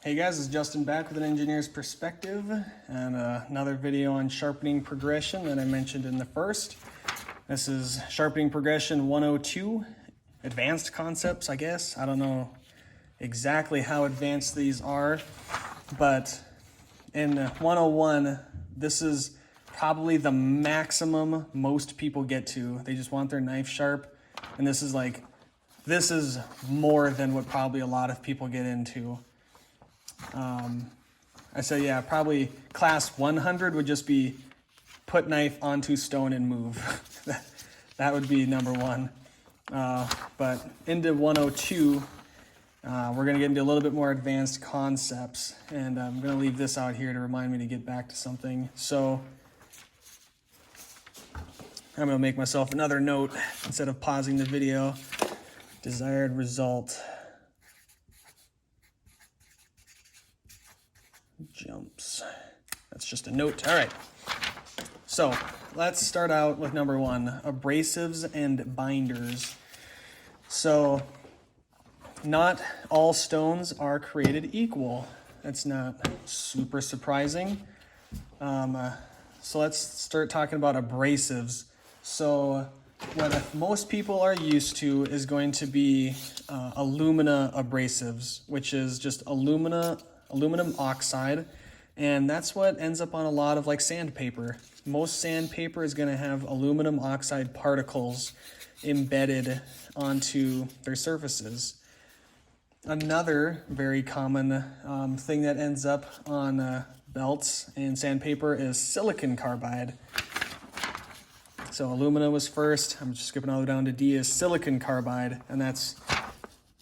Hey guys, it's Justin back with an engineer's perspective and another video on sharpening progression that I mentioned in the first. This is sharpening progression 102, advanced concepts, I guess. I don't know exactly how advanced these are, but in 101, this is probably the maximum most people get to. They just want their knife sharp, and this is more than what probably a lot of people get into. I say, yeah, probably class 100 would just be put knife onto stone and move. That would be number one. But into 102, we're going to get into a little bit more advanced concepts. And I'm going to leave this out here to remind me to get back to something. So I'm going to make myself another note instead of pausing the video. Desired result. Jumps. That's just a note. All right. So let's start out with number one, abrasives and binders. So not all stones are created equal. That's not super surprising. So let's start talking about abrasives. So what most people are used to is going to be alumina abrasives, which is just aluminum oxide, and that's what ends up on a lot of like sandpaper. Most sandpaper is going to have aluminum oxide particles embedded onto their surfaces. Another very common thing that ends up on belts and sandpaper is silicon carbide. So alumina was first. I'm just skipping all the way down to D is silicon carbide, and that's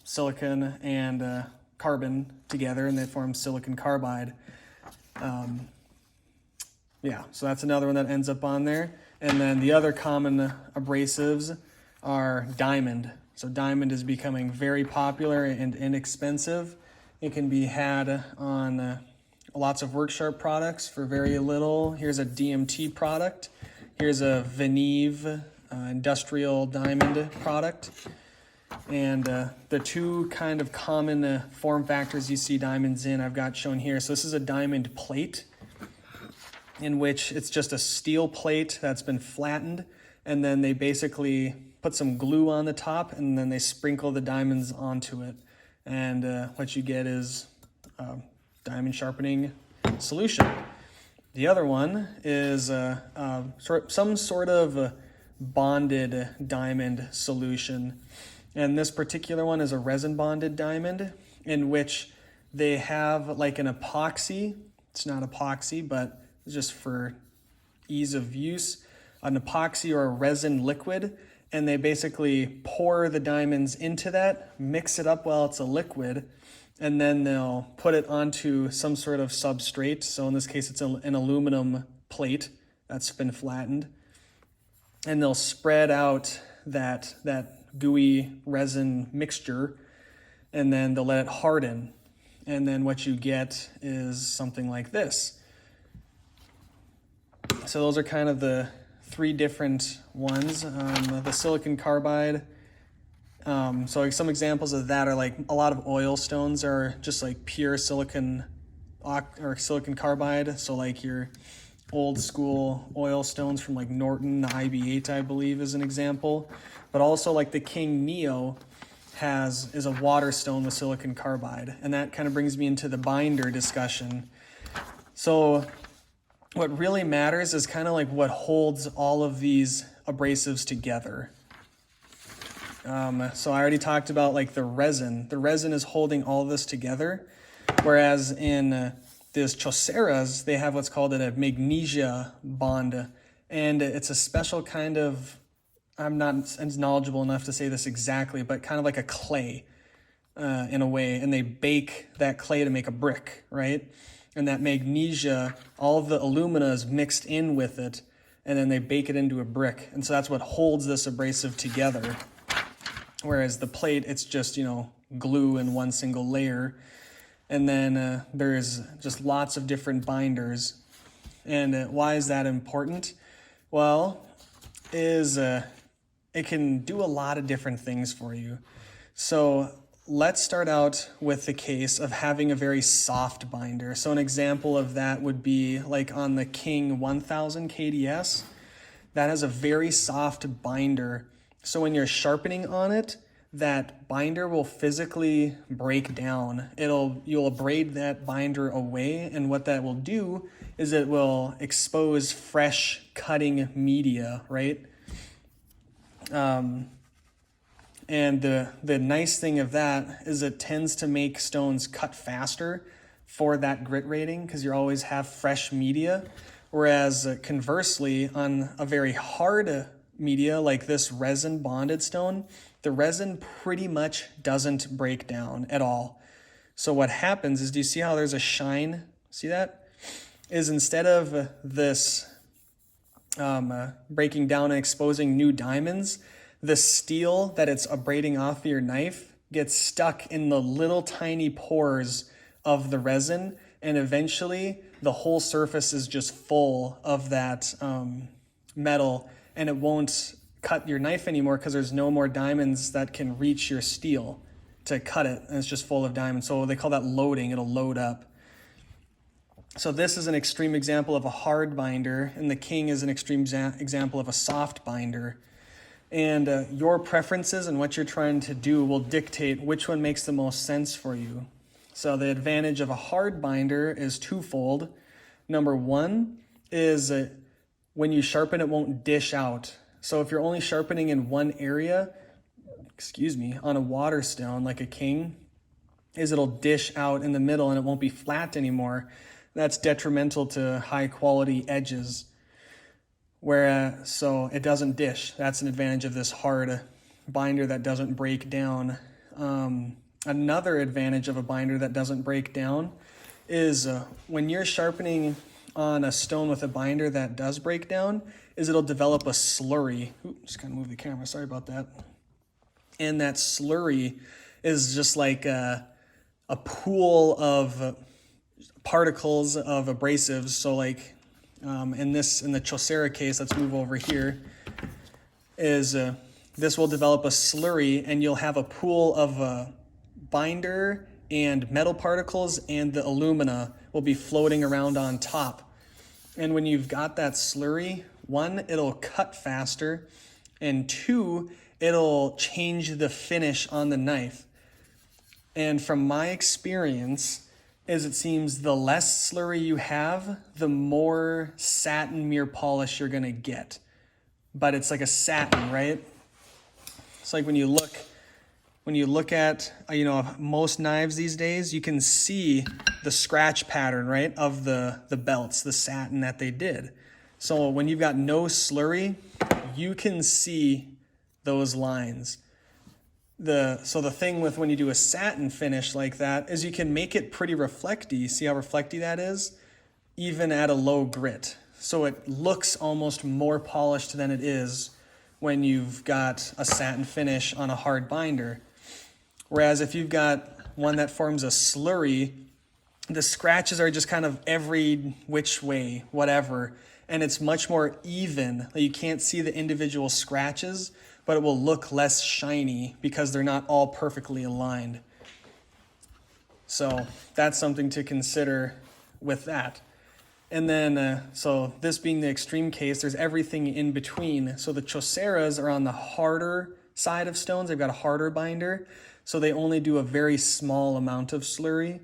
silicon and carbon together, and they form silicon carbide. Yeah, so that's another one that ends up on there. And then the other common abrasives are diamond. So diamond is becoming very popular and inexpensive. It can be had on lots of Worksharp products for very little. Here's a DMT product. Here's a Veneve industrial diamond product. And the two kind of common form factors you see diamonds in I've got shown here. So this is a diamond plate, in which it's just a steel plate that's been flattened, and then they basically put some glue on the top, and then they sprinkle the diamonds onto it. And what you get is diamond sharpening solution. The other one is some sort of bonded diamond solution. And this particular one is a resin bonded diamond, in which they have like an epoxy. It's not epoxy, but just for ease of use, an epoxy or a resin liquid, and they basically pour the diamonds into that, mix it up while it's a liquid, and then they'll put it onto some sort of substrate. So in this case, it's an aluminum plate that's been flattened, and they'll spread out that gooey resin mixture, and then they'll let it harden. And then what you get is something like this. So those are kind of the three different ones. The silicon carbide. So like some examples of that are like a lot of oil stones are just like pure silicon carbide. So like your old school oil stones from like Norton, the IB8, I believe, is an example. But also like the King Neo is a water stone with silicon carbide. And that kind of brings me into the binder discussion. So what really matters is kind of like what holds all of these abrasives together. So I already talked about like the resin. The resin is holding all of this together. Whereas in these Choseras, they have what's called a magnesia bond. And it's a special kind of, I'm not as knowledgeable enough to say this exactly, but kind of like a clay in a way. And they bake that clay to make a brick, right? And that magnesia, all of the alumina is mixed in with it, and then they bake it into a brick. And so that's what holds this abrasive together. Whereas the plate, it's just, glue in one single layer. And then there's just lots of different binders. And why is that important? Well, it can do a lot of different things for you. So let's start out with the case of having a very soft binder. So an example of that would be like on the King 1000 KDS. That has a very soft binder. So when you're sharpening on it, that binder will physically break down. You'll abrade that binder away, and what that will do is it will expose fresh cutting media, right? And the nice thing of that is it tends to make stones cut faster for that grit rating because you always have fresh media. Whereas conversely, on a very hard media like this resin bonded stone, the resin pretty much doesn't break down at all. So what happens is, do you see how there's a shine? See that? Is instead of this breaking down and exposing new diamonds, the steel that it's abrading off of your knife gets stuck in the little tiny pores of the resin, and eventually the whole surface is just full of that metal, and it won't cut your knife anymore because there's no more diamonds that can reach your steel to cut it, and it's just full of diamonds. So they call that loading. It'll load up. So this is an extreme example of a hard binder, and the King is an extreme example of a soft binder. And your preferences and what you're trying to do will dictate which one makes the most sense for you. So the advantage of a hard binder is twofold. Number one is when you sharpen, it won't dish out. So if you're only sharpening in one area, on a water stone like a King, it'll dish out in the middle and it won't be flat anymore. That's detrimental to high quality edges. So it doesn't dish. That's an advantage of this hard binder that doesn't break down. Another advantage of a binder that doesn't break down is when you're sharpening on a stone with a binder that does break down, is it'll develop a slurry. Oops, just kind of move the camera, sorry about that. And that slurry is just like a pool of particles of abrasives. So like in the Chosera case, let's move over here, is this will develop a slurry, and you'll have a pool of binder and metal particles, and the alumina will be floating around on top. And when you've got that slurry, one, it'll cut faster, and two, it'll change the finish on the knife. And from my experience, is it seems the less slurry you have, the more satin mirror polish you're gonna get. But it's like a satin, right? It's like when you look at most knives these days, you can see the scratch pattern, right, of the belts, the satin that they did. So when you've got no slurry, you can see those lines. So the thing with when you do a satin finish like that is you can make it pretty reflecty. See how reflecty that is? Even at a low grit. So it looks almost more polished than it is when you've got a satin finish on a hard binder. Whereas if you've got one that forms a slurry, the scratches are just kind of every which way, whatever. And it's much more even. You can't see the individual scratches, but it will look less shiny because they're not all perfectly aligned. So that's something to consider with that. And then, so this being the extreme case, there's everything in between. So the Choseras are on the harder side of stones. They've got a harder binder, so they only do a very small amount of slurry.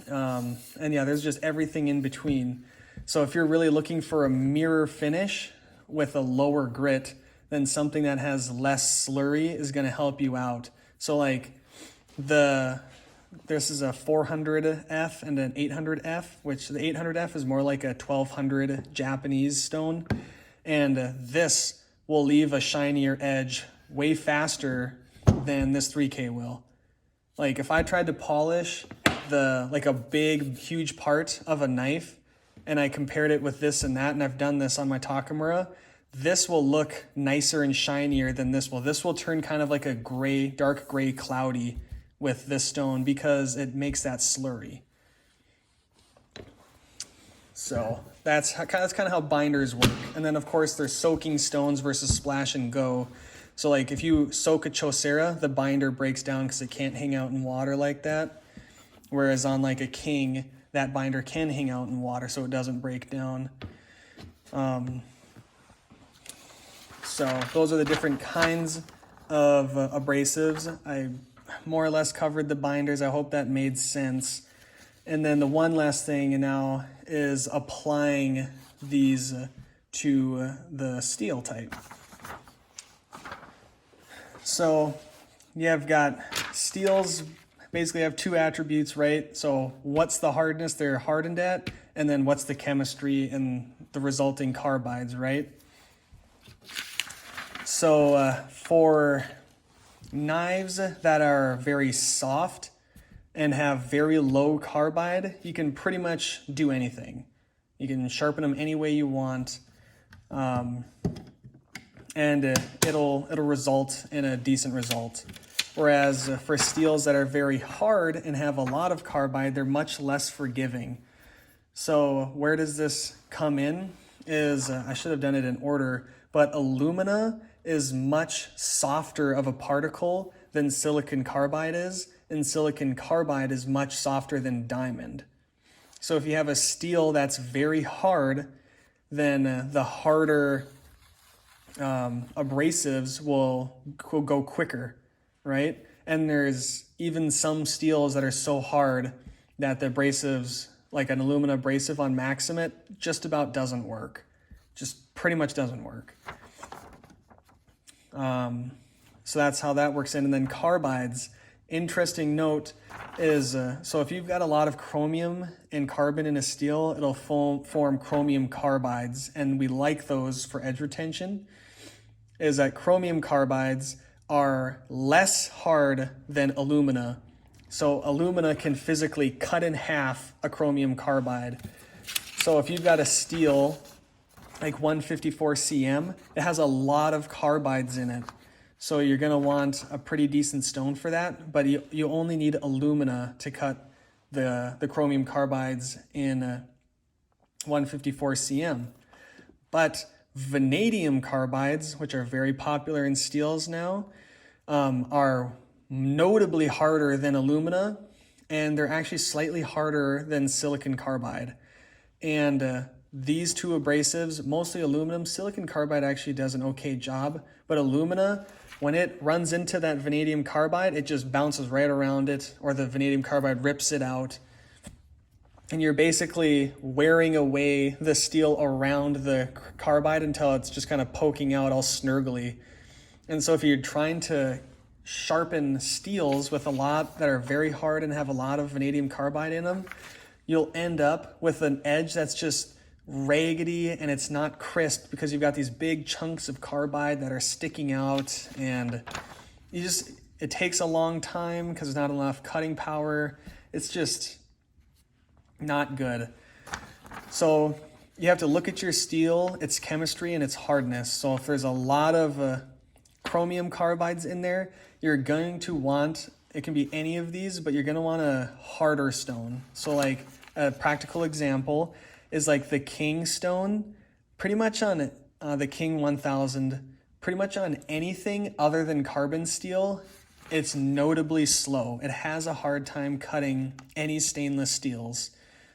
And yeah, there's just everything in between. So if you're really looking for a mirror finish with a lower grit, then something that has less slurry is going to help you out. So like this is a 400F and an 800F, which the 800F is more like a 1200 Japanese stone. And this will leave a shinier edge way faster than this 3K will. Like if I tried to polish a big, huge part of a knife and I compared it with this and that, and I've done this on my Takamura, this will look nicer and shinier than this will. This will turn kind of like a gray, dark gray, cloudy with this stone because it makes that slurry. So that's kind of how binders work. And then of course there's soaking stones versus splash and go. So like if you soak a Chosera, the binder breaks down because it can't hang out in water like that. Whereas on like a King, that binder can hang out in water so it doesn't break down. So those are the different kinds of abrasives. I more or less covered the binders. I hope that made sense. And then the one last thing now is applying these to the steel type. So you have got steels basically have two attributes, right? So what's the hardness they're hardened at, and then what's the chemistry and the resulting carbides, right? So for knives that are very soft and have very low carbide, you can pretty much do anything. You can sharpen them any way you want, and it'll result in a decent result. Whereas for steels that are very hard and have a lot of carbide, they're much less forgiving. So where does this come in is, I should have done it in order, but alumina is much softer of a particle than silicon carbide is, and silicon carbide is much softer than diamond. So if you have a steel that's very hard, then the harder abrasives will go quicker, right? And there's even some steels that are so hard that the abrasives, like an alumina abrasive on Maximate, just about doesn't work. Just pretty much doesn't work. So that's how that works in. And then carbides, interesting note is, so if you've got a lot of chromium and carbon in a steel, it'll form chromium carbides, and we like those for edge retention, is that chromium carbides are less hard than alumina. So alumina can physically cut in half a chromium carbide. So if you've got a steel like 154 cm, it has a lot of carbides in it. So you're gonna want a pretty decent stone for that, but you only need alumina to cut the chromium carbides in 154 cm. But vanadium carbides, which are very popular in steels now, are notably harder than alumina, and they're actually slightly harder than silicon carbide. And these two abrasives, mostly aluminum, silicon carbide actually does an okay job, but alumina, when it runs into that vanadium carbide, it just bounces right around it, or the vanadium carbide rips it out. And you're basically wearing away the steel around the carbide until it's just kind of poking out all snurgly. And so if you're trying to sharpen steels with a lot that are very hard and have a lot of vanadium carbide in them, you'll end up with an edge that's just raggedy and it's not crisp because you've got these big chunks of carbide that are sticking out, and it takes a long time because there's not enough cutting power. It's just not good. So you have to look at your steel, its chemistry, and its hardness. So if there's a lot of chromium carbides in there, you're going to want, it can be any of these, but you're going to want a harder stone. So like a practical example is like the King stone, pretty much on the King 1000, pretty much on anything other than carbon steel, it's notably slow. It has a hard time cutting any stainless steels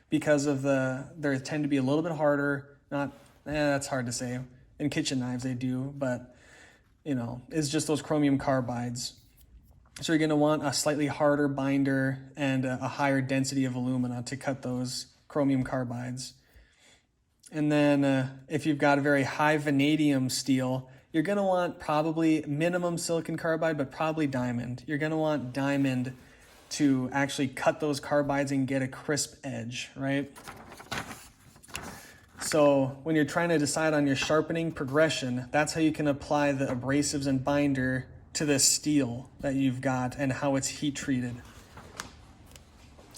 because of they tend to be a little bit harder. That's hard to say. In kitchen knives they do, but it's just those chromium carbides. So you're gonna want a slightly harder binder and a higher density of alumina to cut those chromium carbides. And then if you've got a very high vanadium steel, you're gonna want probably minimum silicon carbide, but probably diamond. You're gonna want diamond to actually cut those carbides and get a crisp edge, right? So when you're trying to decide on your sharpening progression, that's how you can apply the abrasives and binder to the steel that you've got and how it's heat treated.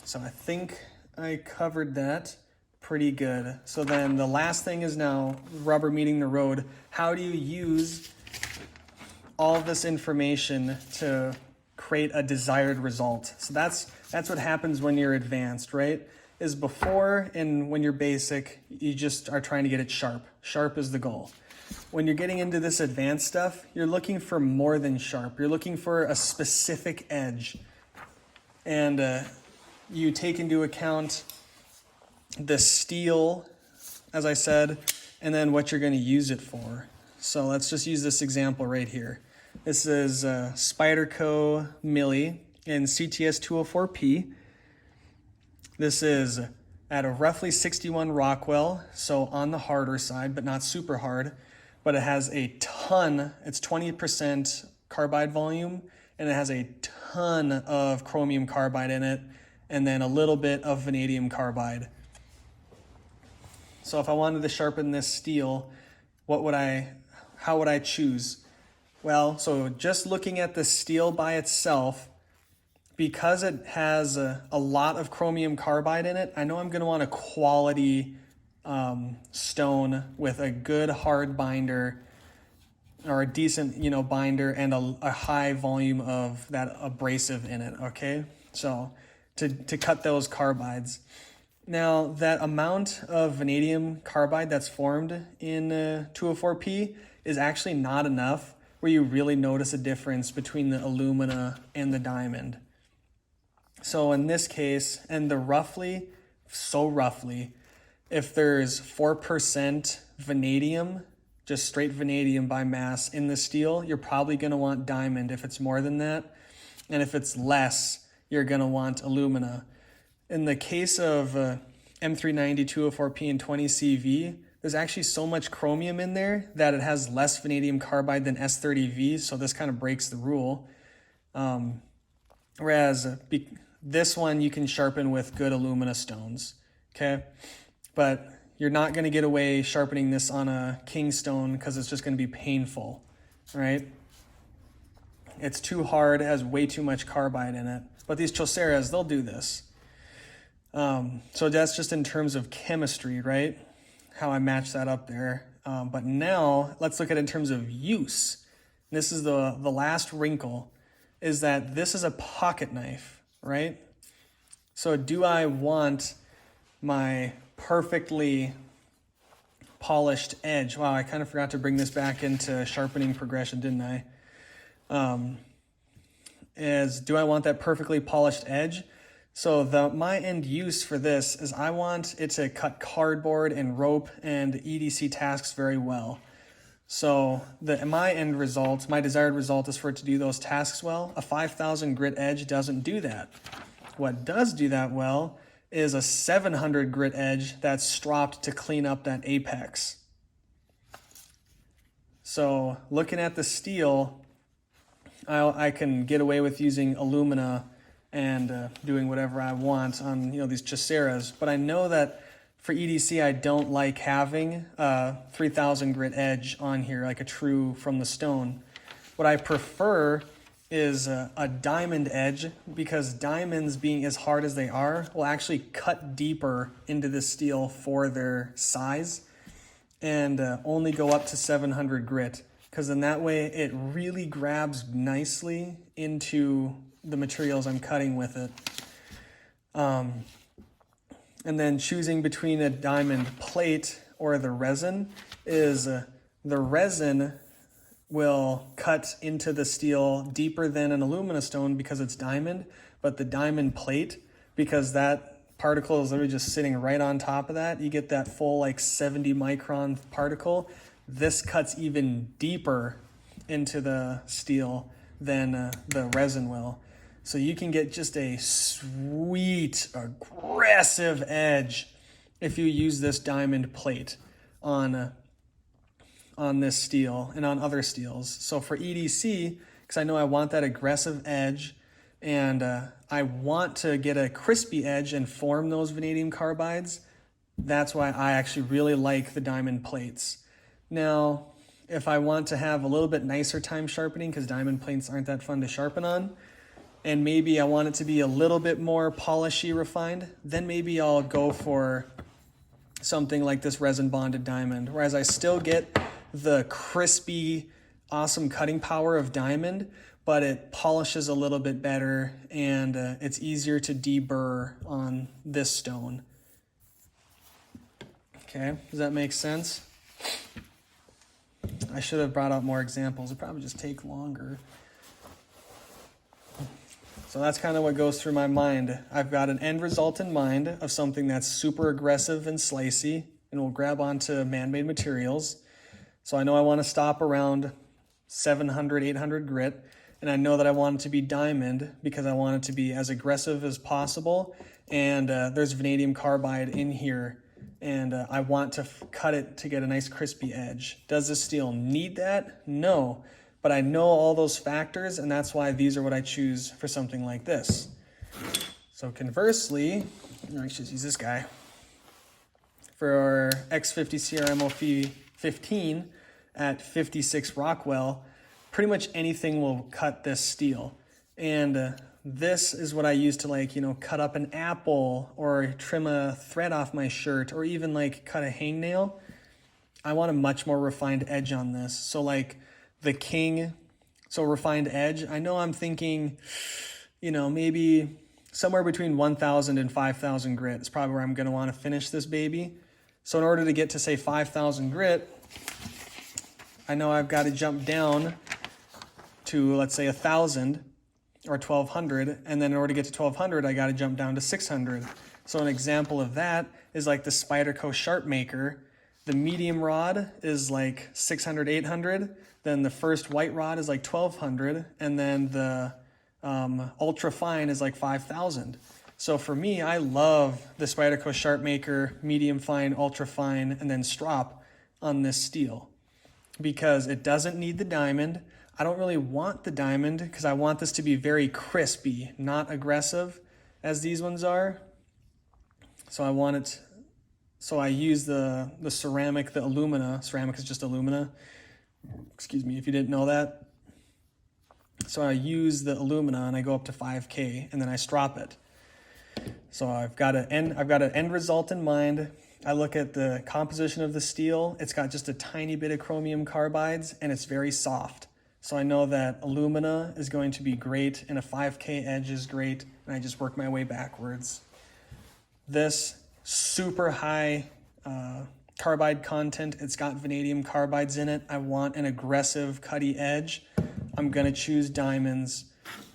So I think I covered that pretty good. So then the last thing is now rubber meeting the road. How do you use all this information to create a desired result? So that's what happens when you're advanced, right? Is before and when you're basic, you just are trying to get it sharp. Sharp is the goal. when you're getting into this advanced stuff, you're looking for more than sharp. You're looking for a specific edge. And you take into account the steel, as I said, and then what you're going to use it for. So let's just use this example right here. This is Spyderco Milli in CTS 204P. This is at a roughly 61 Rockwell, so on the harder side, but not super hard. But it has a ton, it's 20% carbide volume, and it has a ton of chromium carbide in it, and then a little bit of vanadium carbide. So if I wanted to sharpen this steel, how would I choose? Well, so just looking at the steel by itself, because it has a lot of chromium carbide in it, I know I'm going to want a quality stone with a good hard binder, or a decent, binder, and a high volume of that abrasive in it, okay? So to cut those carbides. Now, that amount of vanadium carbide that's formed in 204P is actually not enough where you really notice a difference between the alumina and the diamond. So in this case, and roughly, if there's 4% vanadium, just straight vanadium by mass in the steel, you're probably going to want diamond if it's more than that. And if it's less, you're going to want alumina. In the case of M390, 204P, and 20CV, there's actually so much chromium in there that it has less vanadium carbide than S30V, so this kind of breaks the rule. Whereas this one you can sharpen with good alumina stones, okay? But you're not going to get away sharpening this on a king stone because it's just going to be painful, right? It's too hard, it has way too much carbide in it. But these Choseras, they'll do this. So that's just in terms of chemistry, right? How I match that up there. But now let's look at it in terms of use. This is the last wrinkle, is that this is a pocket knife, right? So do I want my perfectly polished edge? Wow, I kind of forgot to bring this back into sharpening progression, didn't I? Do I want that perfectly polished edge? So my end use for this is I want it to cut cardboard and rope and EDC tasks very well. So my end result, my desired result is for it to do those tasks well. A 5,000 grit edge doesn't do that. What does do that well is a 700 grit edge that's stropped to clean up that apex. So looking at the steel, I can get away with using alumina and doing whatever I want on these Choseras, but I know that for EDC I don't like having a 3,000 grit edge on here, like a true from the stone. What I prefer is a diamond edge, because diamonds, being as hard as they are, will actually cut deeper into the steel for their size, and only go up to 700 grit, because in that way it really grabs nicely into the materials I'm cutting with it. And then choosing between a diamond plate or the resin is the resin will cut into the steel deeper than an alumina stone because it's diamond, but the diamond plate, because that particle is literally just sitting right on top of that, you get that full 70 micron particle. This cuts even deeper into the steel than the resin will. So you can get just a sweet, aggressive edge if you use this diamond plate on this steel and on other steels. So for EDC, because I know I want that aggressive edge, and I want to get a crispy edge and form those vanadium carbides, that's why I actually really like the diamond plates. Now, if I want to have a little bit nicer time sharpening, because diamond plates aren't that fun to sharpen on, and maybe I want it to be a little bit more polishy refined, then maybe I'll go for something like this resin bonded diamond, whereas I still get the crispy, awesome cutting power of diamond, but it polishes a little bit better, and it's easier to deburr on this stone. Okay, does that make sense? I should have brought out more examples. It'd probably just take longer. So that's kind of what goes through my mind. I've got an end result in mind of something that's super aggressive and slicey and will grab onto man-made materials. So I know I want to stop around 700, 800 grit, and I know that I want it to be diamond because I want it to be as aggressive as possible. And there's vanadium carbide in here, and I want to cut it to get a nice crispy edge. Does this steel need that? No. But I know all those factors, and that's why these are what I choose for something like this. So conversely, let's just use this guy. For our X50 CRMOF 15 at 56 Rockwell, pretty much anything will cut this steel. And this is what I use to, like, you know, cut up an apple or trim a thread off my shirt or even like cut a hangnail. I want a much more refined edge on this. So like the King, so refined edge, I know I'm thinking, you know, maybe somewhere between 1,000 and 5,000 grit is probably where I'm going to want to finish this baby. So in order to get to say 5,000 grit, I know I've got to jump down to, let's say, 1,000 or 1,200, and then in order to get to 1,200, I got to jump down to 600. So an example of that is like the Spyderco Sharp Maker. The medium rod is like 600, 800. Then the first white rod is like 1,200, and then the ultra fine is like 5,000. So for me, I love the Spyderco Sharp Maker, medium fine, ultra fine, and then strop on this steel because it doesn't need the diamond. I don't really want the diamond because I want this to be very crispy, not aggressive as these ones are. So I want it, so I use the ceramic, the alumina. Ceramic is just alumina. Excuse me if you didn't know that. So I use the alumina and I go up to 5K and then I strop it. So I've got an end result in mind. I look at the composition of the steel. It's got just a tiny bit of chromium carbides and it's very soft. So I know that alumina is going to be great and a 5K edge is great, and I just work my way backwards. This super high carbide content, it's got vanadium carbides in it. I want an aggressive cutty edge. I'm gonna choose diamonds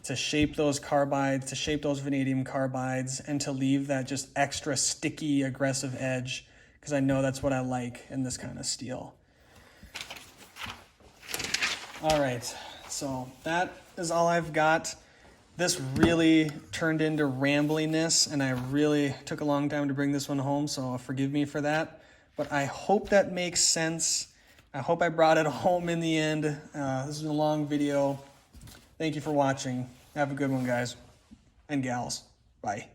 to shape those carbides, to shape those vanadium carbides, and to leave that just extra sticky, aggressive edge, because I know that's what I like in this kind of steel. All right, so that is all I've got. This really turned into rambliness, and I really took a long time to bring this one home, so forgive me for that. But I hope that makes sense. I hope I brought it home in the end. This is a long video. Thank you for watching. Have a good one, guys and gals. Bye.